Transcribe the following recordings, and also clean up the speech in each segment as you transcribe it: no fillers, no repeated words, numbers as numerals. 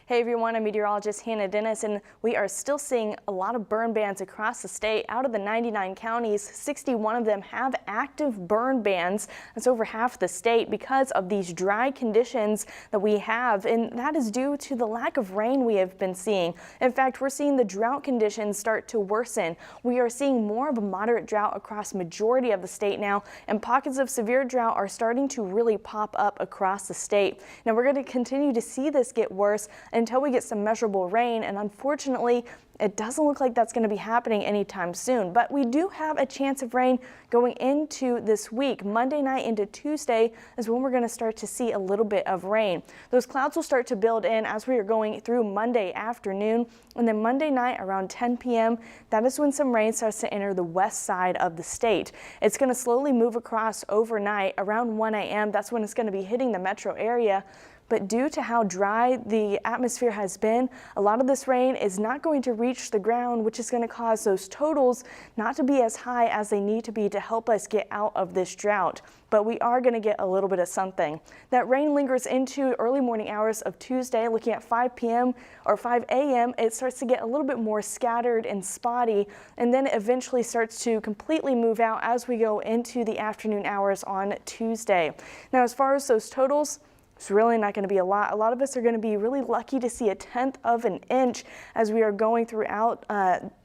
Hey everyone, I'm meteorologist Hannah Dennis, and we are still seeing a lot of burn bans across the state. Out of the 99 counties, 61 of them have active burn bans. That's over half the state because of these dry conditions that we have, and that is due to the lack of rain we have been seeing. In fact, we're seeing the drought conditions start to worsen. We are seeing more of a moderate drought across majority of the state now, and pockets of severe drought are starting to really pop up across the state. Now we're going to continue to see this get worse until we get some measurable rain, and unfortunately it doesn't look like that's going to be happening anytime soon. But we do have a chance of rain going into this week. Monday night into Tuesday is when we're going to start to see a little bit of rain. Those clouds will start to build in as we are going through Monday afternoon, and then Monday night around 10 p.m. that is when some rain starts to enter the west side of the state. It's going to slowly move across overnight around 1 a.m. That's when it's going to be hitting the metro area. But due to how dry the atmosphere has been, a lot of this rain is not going to reach the ground, which is going to cause those totals not to be as high as they need to be to help us get out of this drought. But we are going to get a little bit of something. That rain lingers into early morning hours of Tuesday. Looking at 5 p.m. or 5 a.m., it starts to get a little bit more scattered and spotty, and then eventually starts to completely move out as we go into the afternoon hours on Tuesday. Now, as far as those totals, it's really not going to be a lot. A lot of us are going to be really lucky to see 1/10 of an inch as we are going throughout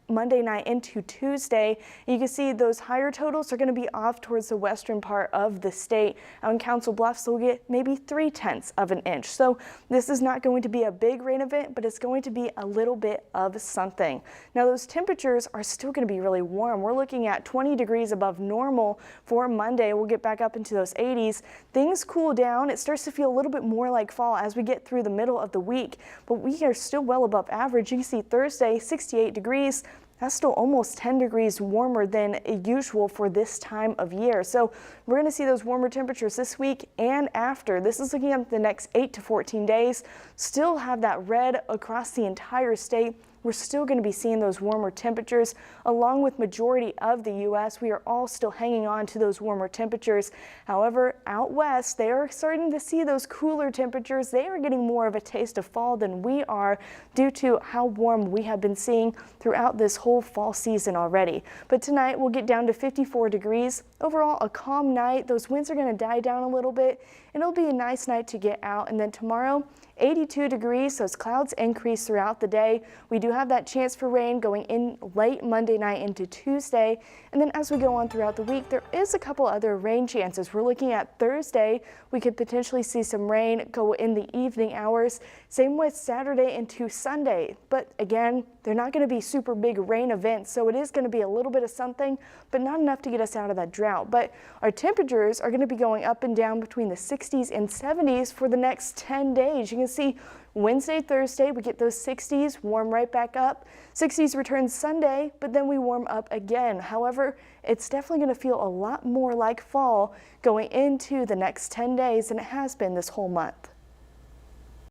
Monday night into Tuesday. You can see those higher totals are going to be off towards the western part of the state. Out in Council Bluffs, we'll get maybe 3/10 of an inch. So this is not going to be a big rain event, but it's going to be a little bit of something. Now those temperatures are still going to be really warm. We're looking at 20 degrees above normal for Monday. We'll get back up into those 80s. Things cool down. It starts to feel a little bit more like fall as we get through the middle of the week, but we are still well above average. You can see Thursday, 68 degrees. That's still almost 10 degrees warmer than usual for this time of year. So we're going to see those warmer temperatures this week and after. This is looking at the next 8 to 14 days. Still have that red across the entire state. We're still going to be seeing those warmer temperatures along with majority of the U.S. We are all still hanging on to those warmer temperatures. However, out west, they are starting to see those cooler temperatures. They are getting more of a taste of fall than we are due to how warm we have been seeing throughout this whole fall season already. But tonight we'll get down to 54 degrees. Overall, a calm night. Those winds are going to die down a little bit, and it'll be a nice night to get out. And then tomorrow, 82 degrees. Those clouds increase throughout the day. We do have that chance for rain going in late Monday night into Tuesday. And then as we go on throughout the week, there is a couple other rain chances. We're looking at Thursday. We could potentially see some rain go in the evening hours. Same with Saturday into Sunday. But again, they're not going to be super big rain events, so it is going to be a little bit of something, but not enough to get us out of that drought. But our temperatures are going to be going up and down between the 60s and 70s for the next 10 days. You can see Wednesday, Thursday, we get those 60s, warm right back up. 60s return Sunday, but then we warm up again. However, it's definitely going to feel a lot more like fall going into the next 10 days than it has been this whole month.